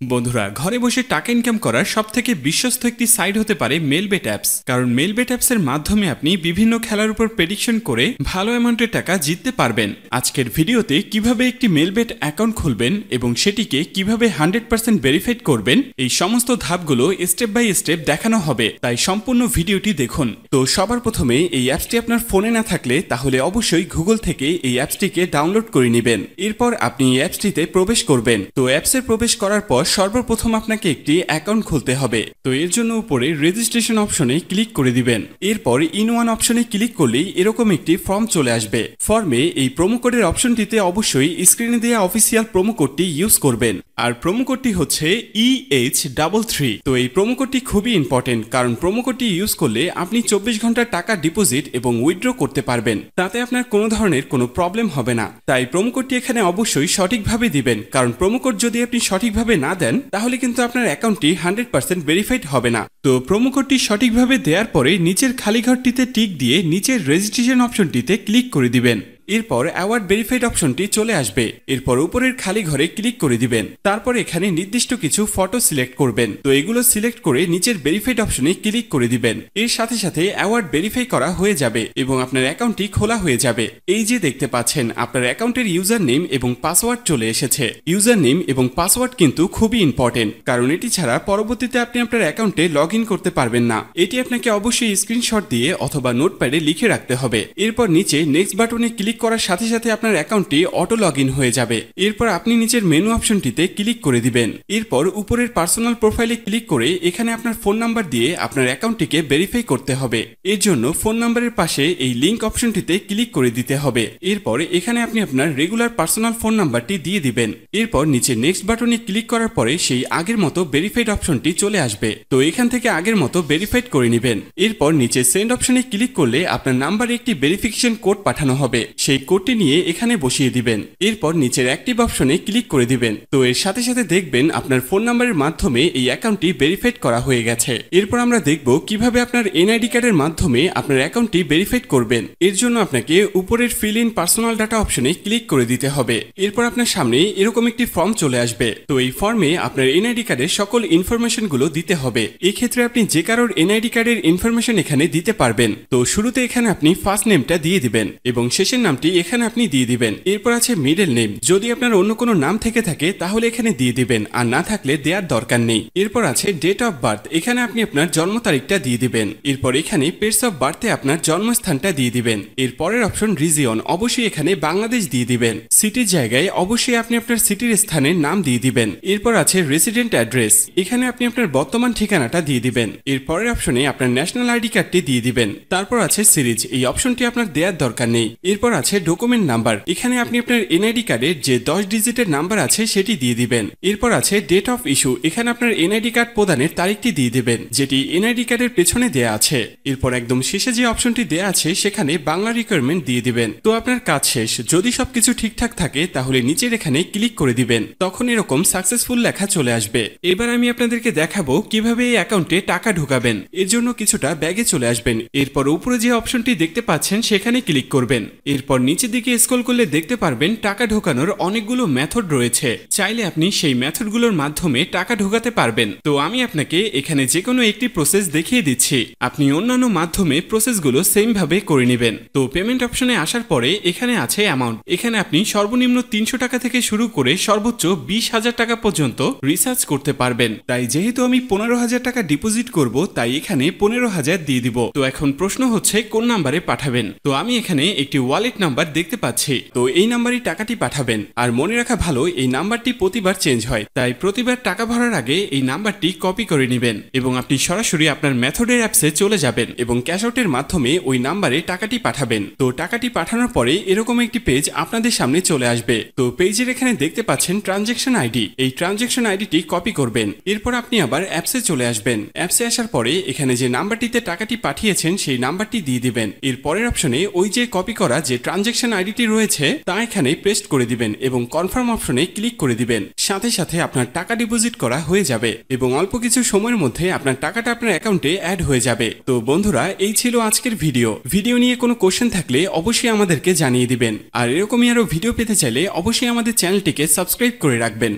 বন্ধুরা, ঘরে বসে টাকা ইনকাম করার সবথেকে বিশ্বস্ত একটি সাইট হতে পারে মেলবেট অ্যাপস। কারণ মেলবেট অ্যাপসের মাধ্যমে আপনি বিভিন্ন খেলার উপর প্রেডিকশন করে ভালো অ্যামাউন্টের টাকা জিততে পারবেন। আজকের ভিডিওতে কিভাবে একটি মেলবেট অ্যাকাউন্ট খুলবেন এবং সেটিকে কিভাবে 100% ভেরিফাইড করবেন, এই সমস্ত ধাপগুলো স্টেপ বাই স্টেপ দেখানো হবে, তাই সম্পূর্ণ ভিডিওটি দেখুন। তো সবার প্রথমে এই অ্যাপসটি আপনার ফোনে না থাকলে তাহলে অবশ্যই গুগল থেকে এই অ্যাপসটিকে ডাউনলোড করে নেবেন। এরপর আপনি এই অ্যাপসটিতে প্রবেশ করবেন। তো অ্যাপসে প্রবেশ করার পর সর্বপ্রথম আপনাকে একটি অ্যাকাউন্ট খুলতে হবে। তো এর জন্য উপরে রেজিস্ট্রেশন অপশনে ক্লিক করে দিবেন। এরপর ইন ওয়ান অপশনে ক্লিক করলেই এরকম একটি ফর্ম চলে আসবে। ফর্মে এই প্রোমো কোডের অপশনটিতে অবশ্যই স্ক্রিনে দেওয়া অফিসিয়াল প্রোমো কোডটি ইউজ করবেন। আর প্রোমো কোডটি হচ্ছে EH33। তো এই প্রোমো কোডটি খুবই ইম্পর্টেন্ট, কারণ প্রোমো কোডটি ইউজ করলে আপনি 24 ঘন্টার টাকা ডিপোজিট এবং উইথড্র করতে পারবেন। তাতে আপনার কোনো ধরনের কোনো প্রবলেম হবে না। তাই প্রোমো কোডটি এখানে অবশ্যই সঠিকভাবে দিবেন, কারণ প্রোমো কোড যদি আপনি সঠিকভাবে না দেন তাহলে কিন্তু আপনার অ্যাকাউন্টটি 100% ভেরিফাইড হবে না। তো প্রোমো কোডটি সঠিকভাবে দেওয়ার পরে নিচের খালি ঘরটিতে টিক দিয়ে নিচের রেজিস্ট্রেশন অপশনটিতে ক্লিক করে দিবেন। এরপর অ্যাওয়ার্ড ভেরিফাইড অপশনটি চলে আসবে। এরপর উপরের খালি ঘরে ক্লিক করে দিবেন। তারপর এখানে নির্দিষ্ট কিছু ফটো সিলেক্ট করবেন। তো এগুলো সিলেক্ট করে নিচের ভেরিফাইড অপশনে ক্লিক করে দিবেন। এর সাথে সাথে অ্যাওয়ার্ড ভেরিফাই করা হয়ে যাবে এবং আপনার অ্যাকাউন্টটি খোলা হয়ে যাবে। এই যে দেখতে পাচ্ছেন আপনার অ্যাকাউন্টের ইউজার নেম এবং পাসওয়ার্ড চলে এসেছে। ইউজার নেম এবং পাসওয়ার্ড কিন্তু খুবই ইম্পর্টেন্ট, কারণ এটি ছাড়া পরবর্তীতে আপনি আপনার অ্যাকাউন্টে লগ ইন করতে পারবেন না। এটি আপনাকে অবশ্যই স্ক্রিনশট দিয়ে অথবা নোটপ্যাডে লিখে রাখতে হবে। এরপর নিচে নেক্সট বাটনে ক্লিক করার সাথে সাথে আপনার অ্যাকাউন্টটি অটো লগ ইন হয়ে যাবে। এরপর আপনি নিচের মেনু অপশনটিতে ক্লিক করে দিবেন। এরপর উপরের পার্সোনাল প্রোফাইলে ক্লিক করে এখানে আপনার ফোন নাম্বার দিয়ে আপনার অ্যাকাউন্টটিকে ভেরিফাই করতে হবে। এর জন্য ফোন নাম্বারের পাশে এই লিংক অপশনটিতে ক্লিক করে দিতে হবে। এরপর এখানে আপনি আপনার রেগুলার পার্সোনাল ফোন নাম্বারটি দিয়ে দিবেন। এরপর নিচে নেক্সট বাটনে ক্লিক করার পরে সেই আগের মতো ভেরিফাইড অপশনটি চলে আসবে। তো এখান থেকে আগের মতো ভেরিফাইড করে নেবেন। এরপর নিচে সেন্ড অপশনে ক্লিক করলে আপনার নাম্বারে একটি ভেরিফিকেশন কোড পাঠানো হবে। সেই কোডটি নিয়ে এখানে বসিয়ে দিবেন। এরপর নিচের অ্যাক্টিভ অপশনে ক্লিক করে দিবেন। তো এর সাথে সাথে দেখবেন আপনার ফোন নাম্বারের মাধ্যমে এই অ্যাকাউন্টটি ভেরিফাইড করা হয়ে গেছে। এরপর আমরা দেখব কিভাবে আপনার এনআইডি কার্ডের মাধ্যমে আপনার অ্যাকাউন্টটি ভেরিফাইড করবেন। এর জন্য আপনাকে উপরের ফিল ইন পার্সোনাল ডাটা অপশনে ক্লিক করে দিতে হবে। এরপর আপনার সামনে এরকম একটি ফর্ম চলে আসবে। তো এই ফর্মে আপনার এনআইডি কার্ডের সকল ইনফরমেশন গুলো দিতে হবে। এই ক্ষেত্রে আপনি যে কারোর এনআইডি কার্ডের ইনফরমেশন এখানে দিতে পারবেন। তো শুরুতে এখানে আপনি ফার্স্ট নেমটা দিয়ে দিবেন এবং শেষের নামটি এখানে আপনি দিয়ে দিবেন। এরপর আছে মিডল নেম। যদি আপনার অন্য কোনো নাম থেকে থাকে তাহলে এখানে দিয়ে দিবেন, আর না থাকলে দেওয়ার দরকার নেই। এরপর আছে ডেট অফ বার্থ। এখানে আপনি আপনার জন্ম তারিখটা দিয়ে দিবেন। এরপর এখানে প্লেস অফ বার্থে আপনার জন্মস্থানটা দিয়ে দিবেন। এর পরের অপশন রিজিয়ন, অবশ্যই এখানে বাংলাদেশ দিয়ে দিবেন। সিটির জায়গায় অবশ্যই আপনি আপনার সিটির স্থানের নাম দিয়ে দিবেন। এরপর আছে রেসিডেন্ট অ্যাড্রেস। এখানে আপনি আপনার বর্তমান ঠিকানাটা দিয়ে দিবেন। এর পরের অপশনে আপনার ন্যাশনাল আইডি কার্ডটি দিয়ে দিবেন। তারপর আছে সিরিজ, এই অপশনটি আপনার দেওয়ার দরকার নেই। এরপর আছে ডকুমেন্ট নাম্বার। এখানে আপনি আপনার এনআইডি কার্ডের যে 10 ডিজিটের নাম্বার আছে সেটি দিয়ে দিবেন। এরপর আছে ডেট অফ ইস্যু। এখানে আপনার এনআইডি কার্ড প্রদানের তারিখটি দিয়ে দিবেন, যেটি এনআইডি কার্ডের পেছনে দেয়া আছে। এরপর একদম শেষে যে অপশনটি দেয়া আছে সেখানে বাংলা রিকোয়ারমেন্ট দিয়ে দিবেন। তো আপনার কাজ শেষ। যদি সবকিছু ঠিকঠাক থাকে তাহলে নিচের এখানে ক্লিক করে দিবেন। তখন এরকম সাকসেসফুল লেখা চলে আসবে। এবার আমি আপনাদেরকে দেখাবো কিভাবে এই অ্যাকাউন্টে টাকা ঢোকাবেন। এর জন্য কিছুটা ব্যাগে চলে আসবেন। এরপর উপরে যে অপশনটি দেখতে পাচ্ছেন সেখানে ক্লিক করবেন। এরপর নিচের দিকে স্ক্রল করলে দেখতে পারবেন টাকা ঢোকানোর অনেকগুলো মেথড রয়েছে। চাইলে আপনি সেই মেথডগুলোর মাধ্যমে টাকা ঢোকাতে পারবেন। তো আমি আপনাকে এখানে যে কোনো একটি প্রসেস দেখিয়ে দিচ্ছি। আপনি অন্যান্য মাধ্যমে প্রসেসগুলো সেম ভাবে করে নেবেন। তো পেমেন্ট অপশনে আসার পরে এখানে আছে অ্যামাউন্ট। এখানে আপনি সর্বনিম্ন 300 টাকা থেকে শুরু করে সর্বোচ্চ 20,000 টাকা পর্যন্ত রিচার্জ করতে পারবেন। তাই যেহেতু আমি 15,000 টাকা ডিপোজিট করব, তাই এখানে 15,000 দিয়ে দিব। তো এখন প্রশ্ন হচ্ছে কোন নাম্বারে পাঠাবেন। তো আমি এখানে একটি ওয়ালেট নাম্বার দেখতে পাচ্ছি। তো এই নাম্বারই টাকাটি পাঠাবেন। আর মনে রাখা ভালো, এই নাম্বারটি প্রতিবার চেঞ্জ হয়, তাই প্রতিবার টাকা ভরার আগে এই নাম্বারটি কপি করে নেবেন এবং আপনি সরাসরি আপনার মেথডের অ্যাপসে চলে যাবেন এবং ক্যাশ আউটের মাধ্যমে ওই নাম্বারে টাকাটি পাঠাবেন। তো টাকাটি পাঠানোর পরে এরকম একটি পেজ আপনাদের সামনে চলে আসবে। তো পেজের এখানে দেখতে পাচ্ছেন ট্রানজ্যাকশন আইডি। এই ট্রানজ্যাকশন আইডিটি কপি করবেন। এরপর আপনি আবার অ্যাপসে চলে আসবেন। অ্যাপসে আসার পরে এখানে যে নাম্বারটিতে টাকাটি পাঠিয়েছেন সেই নাম্বারটি দিয়ে দিবেন। এর পরের অপশনে ওই যে কপি করা যে ট্রানজ্যাকশন আইডিটি রয়েছে তা এখানে পেস্ট করে দিবেন এবং কনফার্ম অপশনে ক্লিক করে দিবেন। সাথে সাথে আপনার টাকা ডিপোজিট করা হয়ে যাবে এবং অল্প কিছু সময়ের মধ্যে আপনার টাকাটা আপনার অ্যাকাউন্টে অ্যাড হয়ে যাবে। তো বন্ধুরা, এই ছিল আজকের ভিডিও নিয়ে কোনো কোশ্চেন থাকলে অবশ্যই আমাদেরকে জানিয়ে দিবেন। আর এরকমই আরো ভিডিও পেতে চাইলে অবশ্যই আমাদের চ্যানেলটিকে সাবস্ক্রাইব করে রাখবেন।